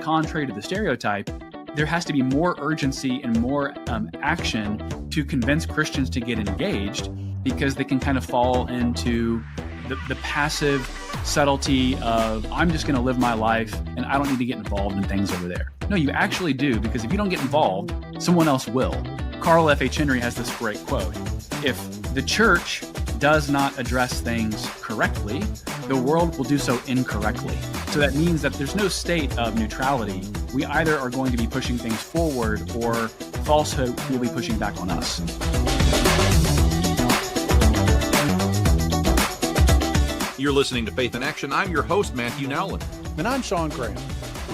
Contrary to the stereotype, there has to be more urgency and more action to convince Christians to get engaged, because they can kind of fall into the passive subtlety of, I'm just going to live my life and I don't need to get involved in things over there. No, you actually do, because if you don't get involved, someone else will. Carl F.H. Henry has this great quote: if the church does not address things correctly, the world will do so incorrectly. So that means that there's no state of neutrality. We either are going to be pushing things forward, or falsehood will be pushing back on us. You're listening to Faith in Action. I'm your host, Matthew Nowlin. And I'm Shawn Graham.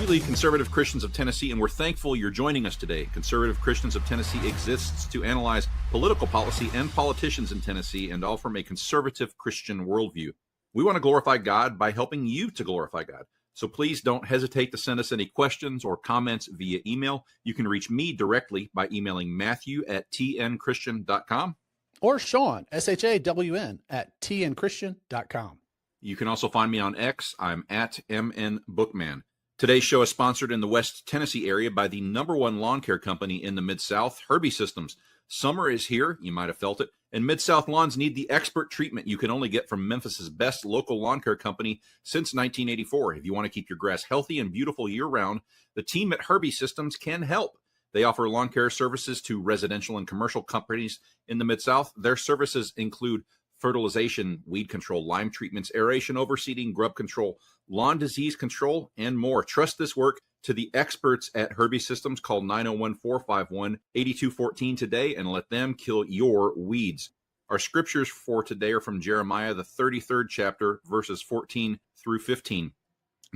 We lead Conservative Christians of Tennessee, and we're thankful you're joining us today. Conservative Christians of Tennessee exists to analyze political policy and politicians in Tennessee, and all from a conservative Christian worldview. We want to glorify God by helping you to glorify God. So please don't hesitate to send us any questions or comments via email. You can reach me directly by emailing matthew@tnchristian.com. Or Shawn, SHAWN, @tnchristian.com. You can also find me on X. I'm @MNBookman. Today's show is sponsored in the West Tennessee area by the #1 lawn care company in the Mid-South, Herbie Systems. Summer is here, you might have felt it, and Mid-South lawns need the expert treatment you can only get from Memphis's best local lawn care company since 1984. If you want to keep your grass healthy and beautiful year-round, the team at Herbie Systems can help. They offer lawn care services to residential and commercial companies in the Mid-South. Their services include fertilization, weed control, lime treatments, aeration, overseeding, grub control, lawn disease control, and more. Trust this work to the experts at Herbie Systems. Call 901-451-8214 today and let them kill your weeds. Our scriptures for today are from Jeremiah, the 33rd chapter, verses 14 through 15.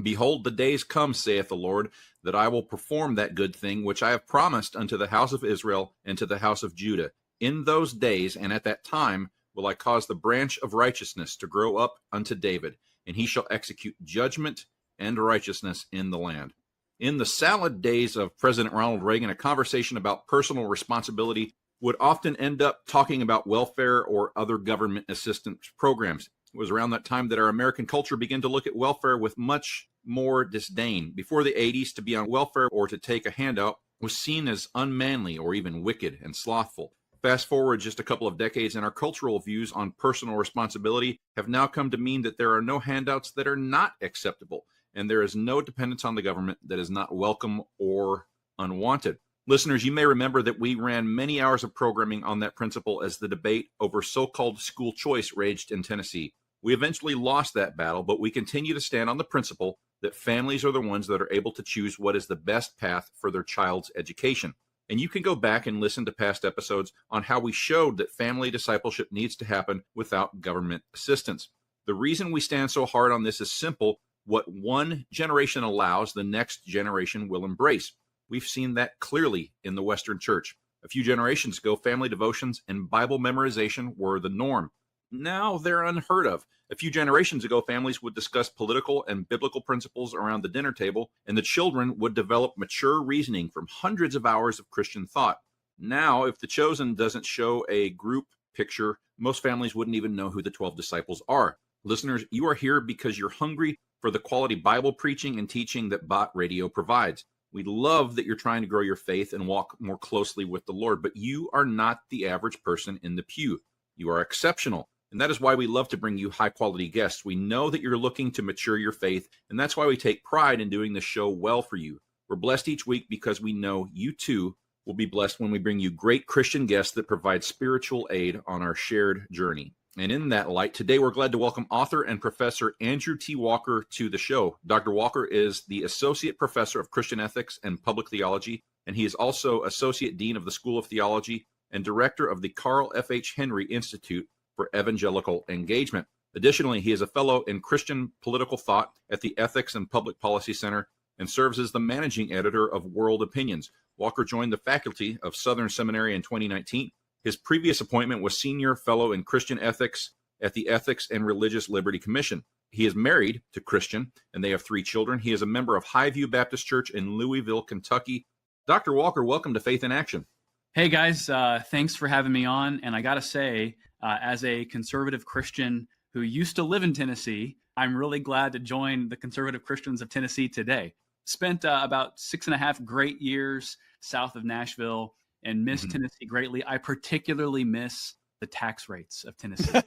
Behold, the days come, saith the Lord, that I will perform that good thing which I have promised unto the house of Israel and to the house of Judah. In those days and at that time will I cause the branch of righteousness to grow up unto David, and he shall execute judgment and righteousness in the land. In the salad days of President Ronald Reagan, a conversation about personal responsibility would often end up talking about welfare or other government assistance programs. It was around that time that our American culture began to look at welfare with much more disdain. Before the 80s, to be on welfare or to take a handout was seen as unmanly or even wicked and slothful. Fast forward just a couple of decades, and our cultural views on personal responsibility have now come to mean that there are no handouts that are not acceptable, and there is no dependence on the government that is not welcome or unwanted. Listeners, you may remember that we ran many hours of programming on that principle as the debate over so-called school choice raged in Tennessee. We eventually lost that battle, but we continue to stand on the principle that families are the ones that are able to choose what is the best path for their child's education. And you can go back and listen to past episodes on how we showed that family discipleship needs to happen without government assistance. The reason we stand so hard on this is simple. What one generation allows, the next generation will embrace. We've seen that clearly in the Western Church. A few generations ago, family devotions and Bible memorization were the norm. Now they're unheard of. A few generations ago, families would discuss political and biblical principles around the dinner table, and the children would develop mature reasoning from hundreds of hours of Christian thought. Now, if The Chosen doesn't show a group picture, most families wouldn't even know who the 12 disciples are. Listeners, you are here because you're hungry for the quality Bible preaching and teaching that Bot Radio provides. We love that you're trying to grow your faith and walk more closely with the Lord, but you are not the average person in the pew. You are exceptional. And that is why we love to bring you high-quality guests. We know that you're looking to mature your faith, and that's why we take pride in doing this show well for you. We're blessed each week because we know you too will be blessed when we bring you great Christian guests that provide spiritual aid on our shared journey. And in that light, today we're glad to welcome author and professor Andrew T. Walker to the show. Dr. Walker is the Associate Professor of Christian Ethics and Public Theology, and he is also Associate Dean of the School of Theology and Director of the Carl F.H. Henry Institute for Evangelical Engagement. Additionally, he is a fellow in Christian political thought at the Ethics and Public Policy Center and serves as the managing editor of World Opinions. Walker joined the faculty of Southern Seminary in 2019. His previous appointment was senior fellow in Christian ethics at the Ethics and Religious Liberty Commission. He is married to Christian, and they have 3 children. He is a member of Highview Baptist Church in Louisville, Kentucky. Dr. Walker, welcome to Faith in Action. Hey guys, thanks for having me on. And I got to say, as a conservative Christian who used to live in Tennessee, I'm really glad to join the conservative Christians of Tennessee today. spent about 6.5 great years south of Nashville and miss Tennessee greatly. I particularly miss the tax rates of Tennessee.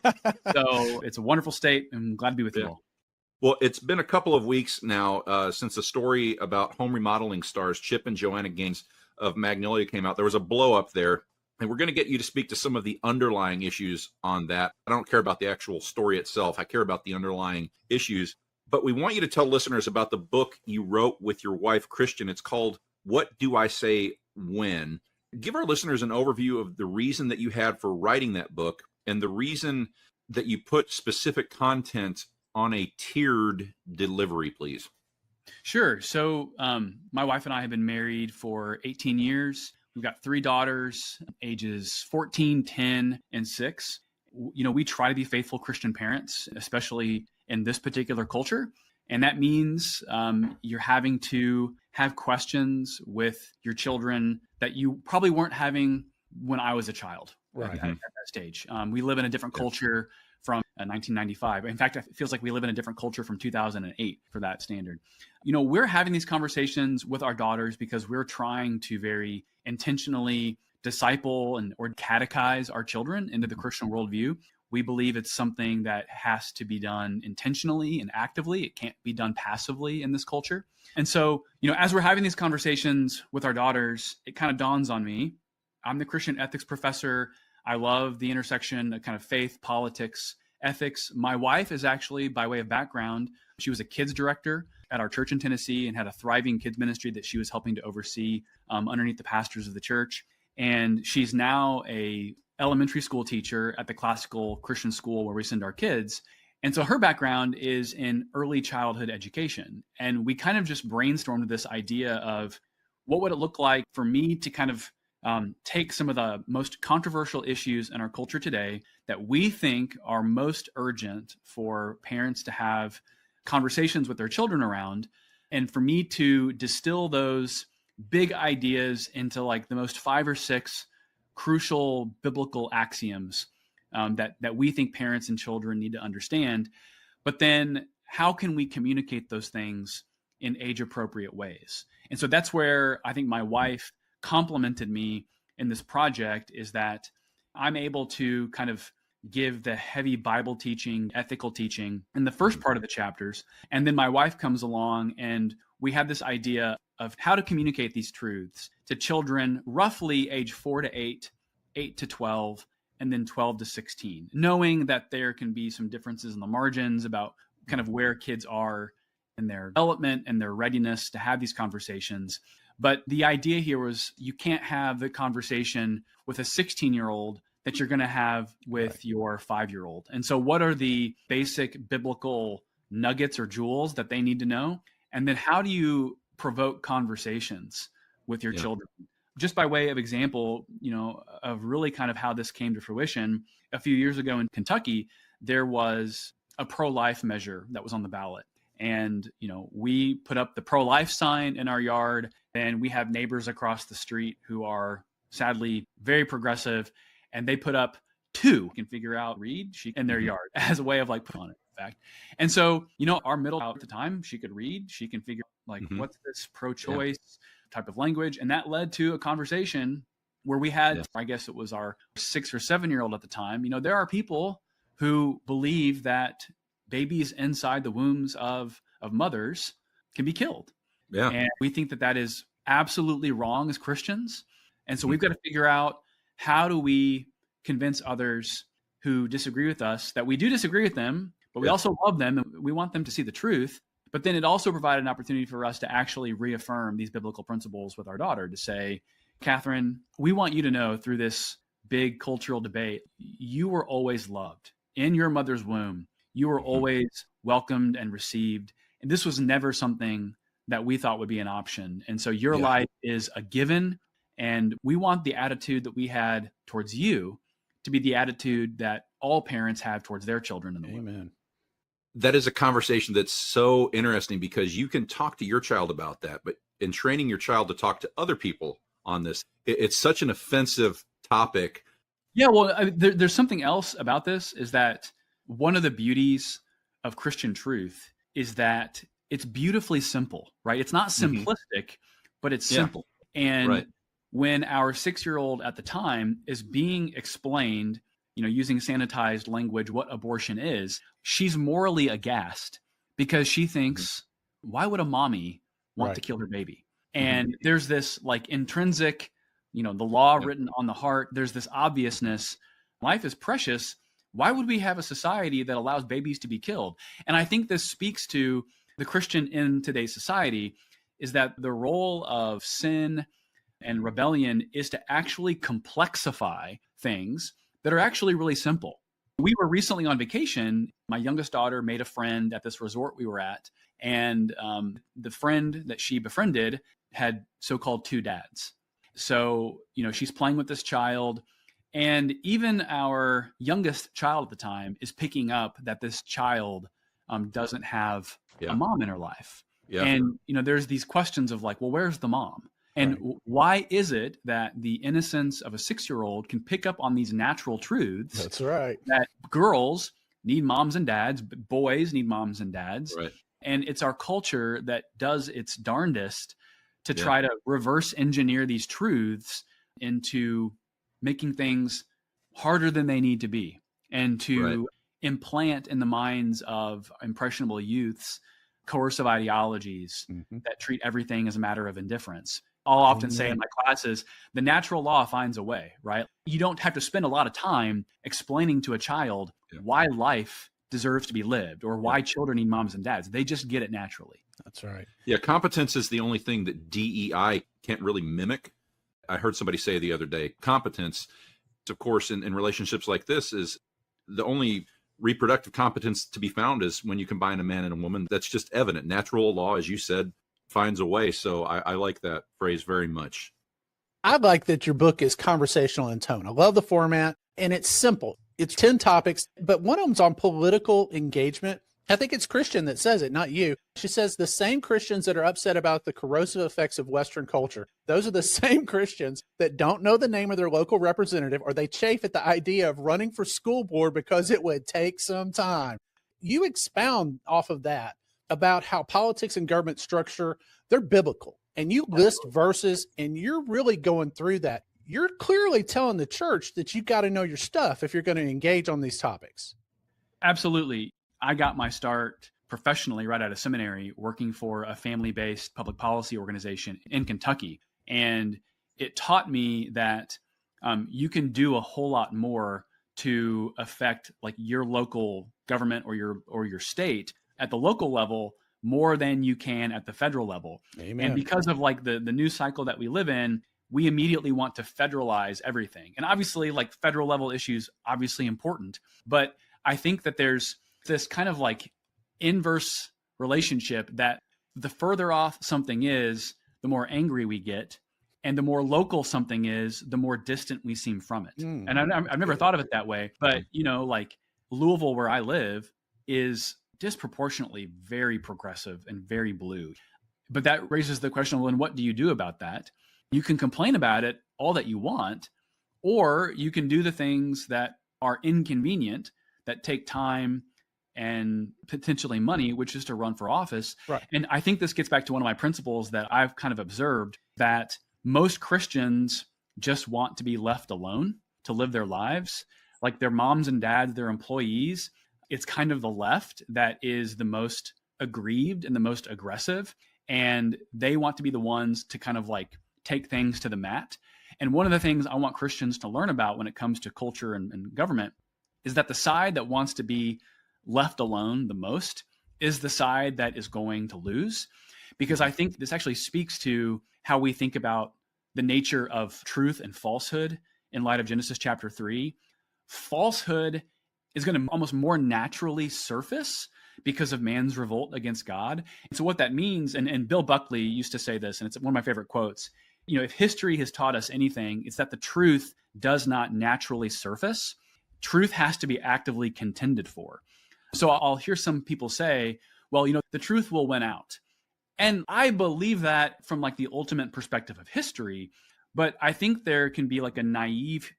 So it's a wonderful state. I'm glad to be with you all. Well, it's been a couple of weeks now since the story about home remodeling stars Chip and Joanna Gaines of Magnolia came out. There was a blow up there, and we're going to get you to speak to some of the underlying issues on that. I don't care about the actual story itself. I care about the underlying issues. But we want you to tell listeners about the book you wrote with your wife, Christian. It's called What Do I Say When? Give our listeners an overview of the reason that you had for writing that book and the reason that you put specific content on a tiered delivery, please. Sure. So my wife and I have been married for 18 years. We've got 3 daughters, ages 14, 10, and 6. We try to be faithful Christian parents, especially in this particular culture. And that means you're having to have questions with your children that you probably weren't having when I was a child at that stage. We live in a different culture from 1995. In fact, it feels like we live in a different culture from 2008 for that standard. We're having these conversations with our daughters because we're trying to very intentionally disciple or catechize our children into the Christian worldview. We believe it's something that has to be done intentionally and actively. It can't be done passively in this culture. And so, as we're having these conversations with our daughters, it kind of dawns on me. I'm the Christian ethics professor. I love the intersection of kind of faith, politics, ethics. My wife is actually, by way of background, she was a kids director at our church in Tennessee and had a thriving kids ministry that she was helping to oversee underneath the pastors of the church. And she's now a elementary school teacher at the classical Christian school where we send our kids. And so her background is in early childhood education. And we kind of just brainstormed this idea of what would it look like for me to kind of take some of the most controversial issues in our culture today that we think are most urgent for parents to have conversations with their children around, and for me to distill those big ideas into like the most 5 or 6 crucial biblical axioms that we think parents and children need to understand. But then how can we communicate those things in age-appropriate ways? And so that's where I think my wife complimented me in this project, is that I'm able to kind of give the heavy Bible teaching, ethical teaching in the first part of the chapters. And then my wife comes along and we have this idea of how to communicate these truths to children roughly age 4 to 8, 8 to 12, and then 12 to 16, knowing that there can be some differences in the margins about kind of where kids are in their development and their readiness to have these conversations. But the idea here was you can't have the conversation with a 16-year-old that you're going to have with your 5-year-old. And so what are the basic biblical nuggets or jewels that they need to know? And then how do you provoke conversations with your children? Just by way of example, of really kind of how this came to fruition, a few years ago in Kentucky, there was a pro-life measure that was on the ballot. And, we put up the pro-life sign in our yard, and we have neighbors across the street who are sadly very progressive, and they put up 2 can figure out read in their yard as a way of like put on it, in fact. And so, our middle child at the time, she could read, she can figure like what's this pro-choice type of language. And that led to a conversation where we had, I guess it was our 6 or 7-year-old at the time. There are people who believe that babies inside the wombs of mothers can be killed. Yeah. And we think that that is absolutely wrong as Christians. And so we've got to figure out, how do we convince others who disagree with us that we do disagree with them, but we also love them and we want them to see the truth. But then it also provided an opportunity for us to actually reaffirm these biblical principles with our daughter, to say, Catherine, we want you to know through this big cultural debate, you were always loved in your mother's womb. You were always welcomed and received. And this was never something that we thought would be an option. And so your life is a given. And we want the attitude that we had towards you to be the attitude that all parents have towards their children in the world. Amen. That is a conversation that's so interesting, because you can talk to your child about that, but in training your child to talk to other people on this, it's such an offensive topic. Yeah, well, there's something else about this, is that one of the beauties of Christian truth is that it's beautifully simple, right? It's not simplistic, but it's simple. And when our 6-year-old at the time is being explained, using sanitized language, what abortion is, she's morally aghast because she thinks, why would a mommy want to kill her baby? And there's this like intrinsic, the law written on the heart. There's this obviousness. Life is precious. Why would we have a society that allows babies to be killed? And I think this speaks to the Christian in today's society, is that the role of sin and rebellion is to actually complexify things that are actually really simple. We were recently on vacation. My youngest daughter made a friend at this resort we were at. And the friend that she befriended had so-called 2 dads. So, she's playing with this child. And even our youngest child at the time is picking up that this child doesn't have a mom in her life. And, there's these questions of like, well, where's the mom? And why is it that the innocence of a 6-year-old can pick up on these natural truths? That's right. That girls need moms and dads, but boys need moms and dads. Right. And it's our culture that does its darndest to try to reverse engineer these truths into making things harder than they need to be, and to implant in the minds of impressionable youths coercive ideologies that treat everything as a matter of indifference. I'll often say in my classes, the natural law finds a way, right? You don't have to spend a lot of time explaining to a child why life deserves to be lived or why children need moms and dads. They just get it naturally. That's right. Yeah, competence is the only thing that DEI can't really mimic. I heard somebody say the other day, competence, of course, in relationships like this, is the only reproductive competence to be found is when you combine a man and a woman. That's just evident. Natural law, as you said, finds a way. So I like that phrase very much. I like that your book is conversational in tone. I love the format, and it's simple. It's 10 topics, but one of them's on political engagement. I think it's Christian that says it, not you. She says the same Christians that are upset about the corrosive effects of Western culture, those are the same Christians that don't know the name of their local representative, or they chafe at the idea of running for school board because it would take some time. You expound off of that about how politics and government structure, they're biblical. And you list verses, and you're really going through that. You're clearly telling the church that you got to know your stuff if you're going to engage on these topics. Absolutely. I got my start professionally right out of seminary working for a family-based public policy organization in Kentucky. And it taught me that you can do a whole lot more to affect like your local government or your state at the local level more than you can at the federal level. Amen. And because of like the news cycle that we live in, we immediately want to federalize everything. And obviously like federal level issues, obviously important, but I think that there's this kind of like inverse relationship that the further off something is, the more angry we get, and the more local something is, the more distant we seem from it. And I've never thought of it that way, but like Louisville, where I live, is disproportionately very progressive and very blue. But that raises the question, well, then what do you do about that? You can complain about it all that you want, or you can do the things that are inconvenient, that take time and potentially money, which is to run for office. Right. And I think this gets back to one of my principles that I've kind of observed, that most Christians just want to be left alone to live their lives. Like their moms and dads, their employees, it's kind of the left that is the most aggrieved and the most aggressive. And they want to be the ones to kind of like take things to the mat. And one of the things I want Christians to learn about when it comes to culture and government is that the side that wants to be left alone the most is the side that is going to lose. Because I think this actually speaks to how we think about the nature of truth and falsehood in light of Genesis chapter 3. Falsehood is going to almost more naturally surface because of man's revolt against God. And so what that means, and Bill Buckley used to say this, and it's one of my favorite quotes, if history has taught us anything, it's that the truth does not naturally surface. Truth has to be actively contended for. So I'll hear some people say, well, the truth will win out. And I believe that from like the ultimate perspective of history, but I think there can be like a naive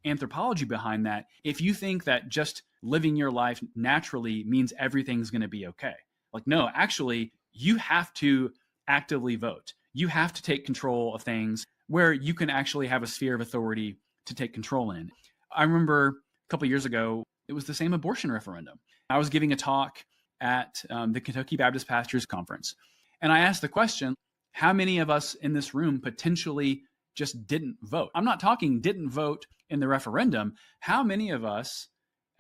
anthropology behind that. If you think that just living your life naturally means everything's going to be okay. Like, no, actually, you have to actively vote. You have to take control of things where you can actually have a sphere of authority to take control in. I remember a couple of years ago, it was the same abortion referendum. I was giving a talk at the Kentucky Baptist Pastors Conference, and I asked the question, how many of us in this room potentially just didn't vote? I'm not talking didn't vote in the referendum. How many of us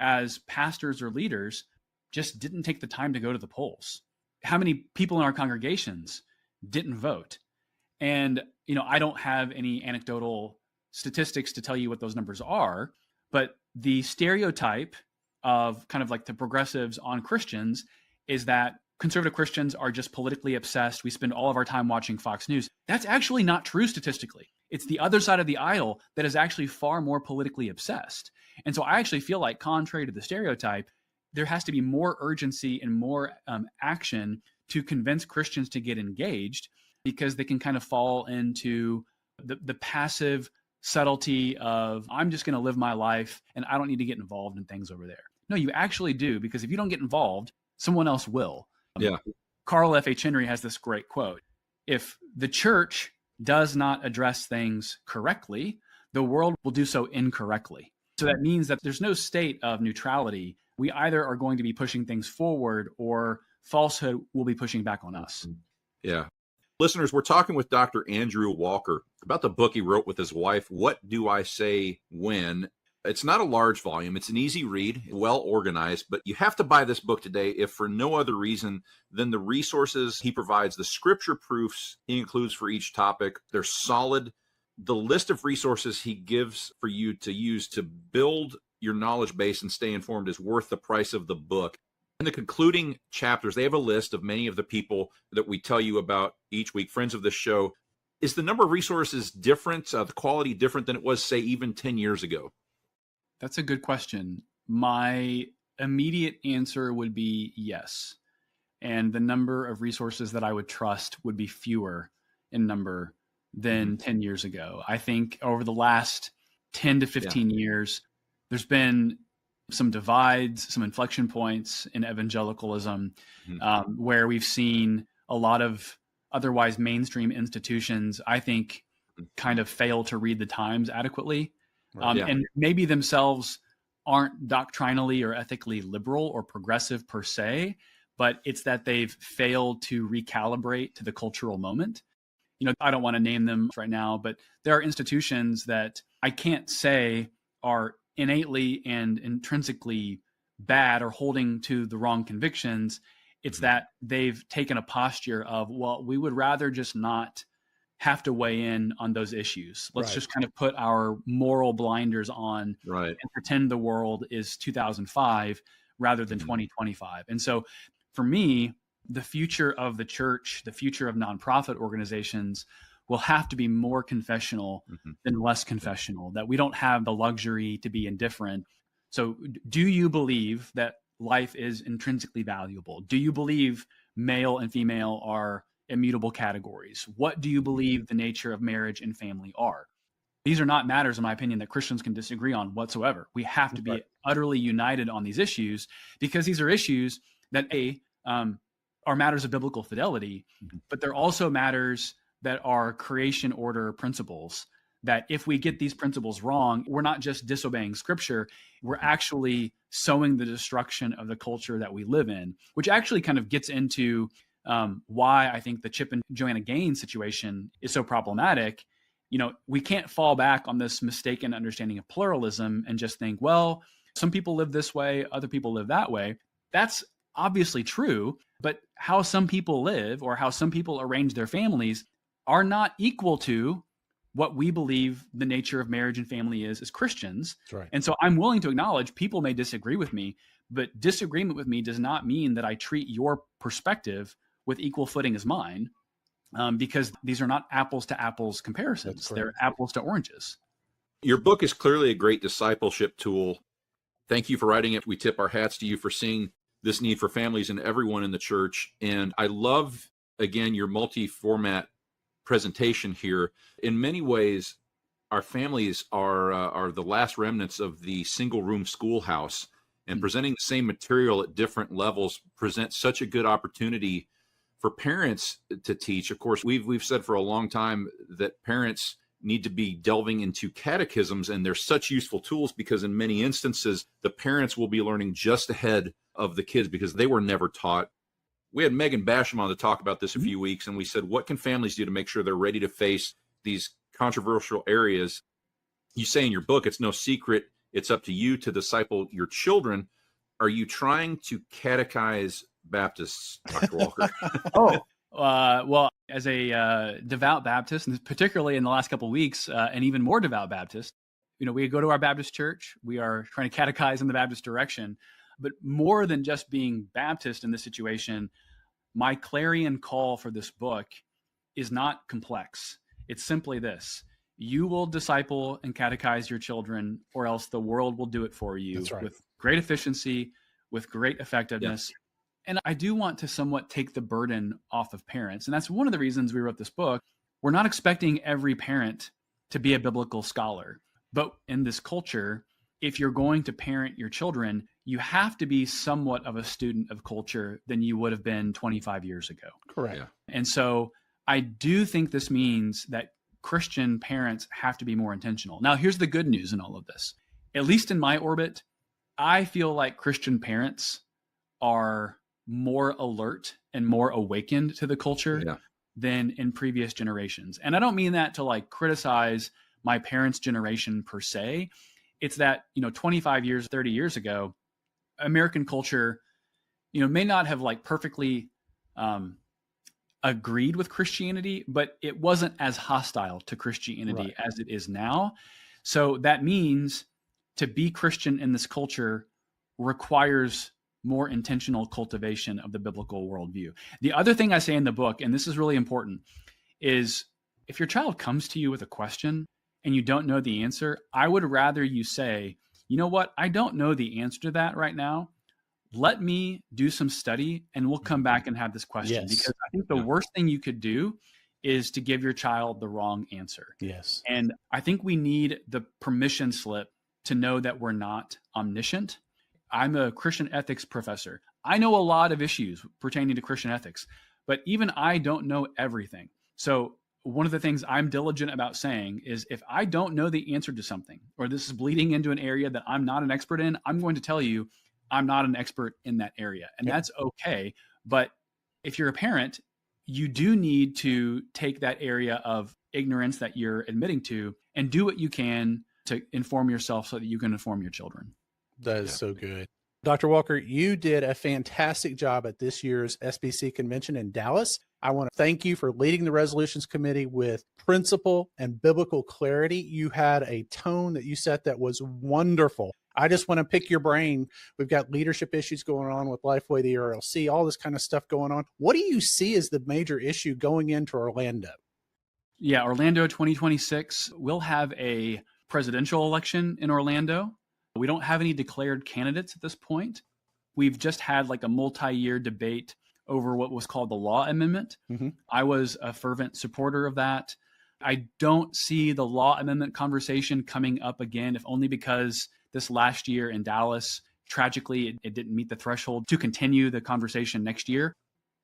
as pastors or leaders just didn't take the time to go to the polls? How many people in our congregations didn't vote? And, I don't have any anecdotal statistics to tell you what those numbers are, but the stereotype of kind of like the progressives on Christians is that conservative Christians are just politically obsessed. We spend all of our time watching Fox News. That's actually not true statistically. It's the other side of the aisle that is actually far more politically obsessed. And so I actually feel like, contrary to the stereotype, there has to be more urgency and more action to convince Christians to get engaged, because they can kind of fall into the passive subtlety of, I'm just going to live my life and I don't need to get involved in things over there. No, you actually do, because if you don't get involved, someone else will. Yeah. Carl F. H. Henry has this great quote: if the church does not address things correctly, the world will do so incorrectly. So that means that there's no state of neutrality. We either are going to be pushing things forward, or falsehood will be pushing back on us. Yeah. Listeners, we're talking with Dr. Andrew Walker about the book he wrote with his wife, What Do I Say When? It's not a large volume. It's an easy read, well organized, but you have to buy this book today if for no other reason than the resources he provides, the scripture proofs he includes for each topic. They're solid. The list of resources he gives for you to use to build your knowledge base and stay informed is worth the price of the book. In the concluding chapters, they have a list of many of the people that we tell you about each week, friends of the show. Is the number of resources different, the quality different than it was, say, even 10 years ago? That's a good question. My immediate answer would be yes. And the number of resources that I would trust would be fewer in number than 10 years ago. I think over the last 10 to 15 years, there's been some divides, some inflection points in evangelicalism, where we've seen a lot of otherwise mainstream institutions, I think, kind of fail to read the times adequately. And maybe themselves aren't doctrinally or ethically liberal or progressive per se, but it's that they've failed to recalibrate to the cultural moment. I don't want to name them right now, but there are institutions that I can't say are innately and intrinsically bad or holding to the wrong convictions. It's that they've taken a posture of, well, we would rather just not have to weigh in on those issues. Let's just kind of put our moral blinders on and pretend the world is 2005 rather than 2025. And so for me, the future of the church, the future of nonprofit organizations will have to be more confessional than less confessional, that we don't have the luxury to be indifferent. So do you believe that life is intrinsically valuable? Do you believe male and female are immutable categories? What do you believe the nature of marriage and family are? These are not matters, in my opinion, that Christians can disagree on whatsoever. We have to be utterly united on these issues, because these are issues that are matters of biblical fidelity, but they're also matters that are creation order principles, that if we get these principles wrong, we're not just disobeying scripture, we're actually sowing the destruction of the culture that we live in, which actually kind of gets into why I think the Chip and Joanna Gaines situation is so problematic. We can't fall back on this mistaken understanding of pluralism and just think, well, some people live this way, other people live that way. That's obviously true, but how some people live or how some people arrange their families are not equal to what we believe the nature of marriage and family is as Christians. That's right. And so I'm willing to acknowledge people may disagree with me, but disagreement with me does not mean that I treat your perspective with equal footing as mine, because these are not apples to apples comparisons. They're apples to oranges. Your book is clearly a great discipleship tool. Thank you for writing it. We tip our hats to you for seeing this need for families and everyone in the church. And I love, again, your multi-format presentation here. In many ways, our families are the last remnants of the single room schoolhouse, and presenting the same material at different levels presents such a good opportunity for parents to teach. Of course, we've said for a long time that parents need to be delving into catechisms, and they're such useful tools because in many instances, the parents will be learning just ahead of the kids because they were never taught. We had Megan Basham on to talk about this a few weeks, and we said, what can families do to make sure they're ready to face these controversial areas? You say in your book, it's no secret, it's up to you to disciple your children. Are you trying to catechize Baptists, Dr. Walker? Well, as a devout Baptist, and particularly in the last couple of weeks, and even more devout Baptist, we go to our Baptist church. We are trying to catechize in the Baptist direction. But more than just being Baptist in this situation, my clarion call for this book is not complex. It's simply this: you will disciple and catechize your children, or else the world will do it for you. That's right. With great efficiency, with great effectiveness. Yes. And I do want to somewhat take the burden off of parents. And that's one of the reasons we wrote this book. We're not expecting every parent to be a biblical scholar. But in this culture, if you're going to parent your children, you have to be somewhat of a student of culture than you would have been 25 years ago. Correct. Yeah. And so I do think this means that Christian parents have to be more intentional. Now, here's the good news in all of this. At least in my orbit, I feel like Christian parents are more alert and more awakened to the culture than in previous generations. And I don't mean that to like criticize my parents' generation per se. It's that, 25 years, 30 years ago, American culture, may not have like perfectly agreed with Christianity, but it wasn't as hostile to Christianity as it is now. So that means to be Christian in this culture requires more intentional cultivation of the biblical worldview. The other thing I say in the book, and this is really important, is if your child comes to you with a question and you don't know the answer, I would rather you say, you know what, I don't know the answer to that right now. Let me do some study and we'll come back and have this question. Because I think the worst thing you could do is to give your child the wrong answer. Yes. And I think we need the permission slip to know that we're not omniscient. I'm a Christian ethics professor. I know a lot of issues pertaining to Christian ethics, but even I don't know everything. So one of the things I'm diligent about saying is if I don't know the answer to something, or this is bleeding into an area that I'm not an expert in, I'm going to tell you I'm not an expert in that area. And that's okay. But if you're a parent, you do need to take that area of ignorance that you're admitting to and do what you can to inform yourself so that you can inform your children. That is so good. Dr. Walker, you did a fantastic job at this year's SBC convention in Dallas. I want to thank you for leading the resolutions committee with principle and biblical clarity. You had a tone that you set that was wonderful. I just want to pick your brain. We've got leadership issues going on with Lifeway, the RLC, all this kind of stuff going on. What do you see as the major issue going into Orlando? Yeah, Orlando 2026, we'll have a presidential election in Orlando. We don't have any declared candidates at this point. We've just had like a multi-year debate over what was called the law amendment. I was a fervent supporter of that. I don't see the law amendment conversation coming up again, if only because this last year in Dallas, tragically, it didn't meet the threshold to continue the conversation next year.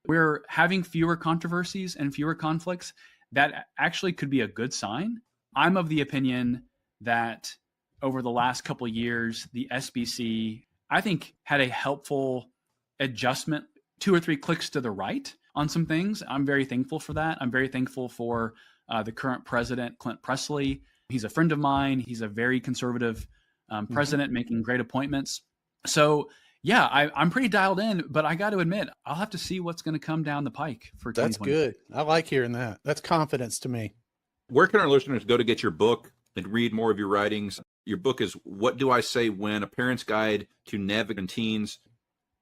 We're having fewer controversies and fewer conflicts. That actually could be a good sign. I'm of the opinion that over the last couple of years, the SBC, I think, had a helpful adjustment, 2 or 3 clicks to the right on some things. I'm very thankful for that. I'm very thankful for the current president, Clint Presley. He's a friend of mine. He's a very conservative president making great appointments. So yeah, I'm pretty dialed in, but I got to admit, I'll have to see what's going to come down the pike for 2020. That's good. I like hearing that. That's confidence to me. Where can our listeners go to get your book and read more of your writings? Your book is What Do I Say When? A Parent's Guide to Navigating Teens.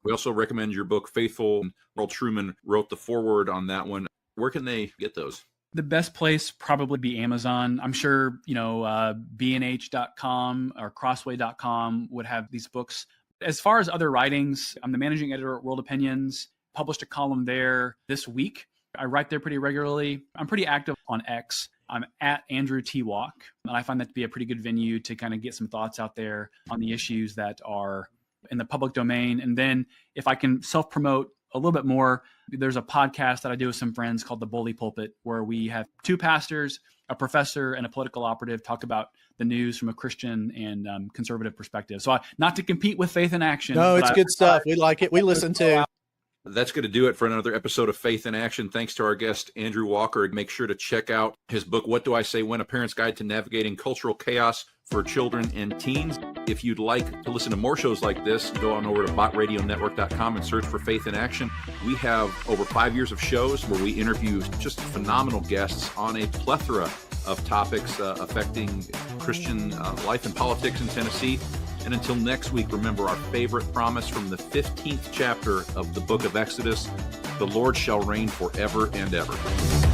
We also recommend your book, Faithful. Earl Truman wrote the foreword on that one. Where can they get those? The best place probably be Amazon. I'm sure, bnh.com or crossway.com would have these books. As far as other writings, I'm the managing editor at World Opinions, published a column there this week. I write there pretty regularly. I'm pretty active on X. I'm at Andrew T. Walk, and I find that to be a pretty good venue to kind of get some thoughts out there on the issues that are in the public domain. And then if I can self-promote, a little bit more, there's a podcast that I do with some friends called The Bully Pulpit, where we have two pastors, a professor, and a political operative talk about the news from a Christian and conservative perspective. So not to compete with Faith in Action. No, it's good stuff. We like it. We listen to. That's going to do it for another episode of Faith in Action. Thanks to our guest, Andrew Walker. Make sure to check out his book, What Do I Say When? A Parent's Guide to Navigating Cultural Chaos for Children and Teens. If you'd like to listen to more shows like this, go on over to botradionetwork.com and search for Faith in Action. We have over 5 years of shows where we interview just phenomenal guests on a plethora of topics affecting Christian life and politics in Tennessee. And until next week, remember our favorite promise from the 15th chapter of the book of Exodus: the Lord shall reign forever and ever.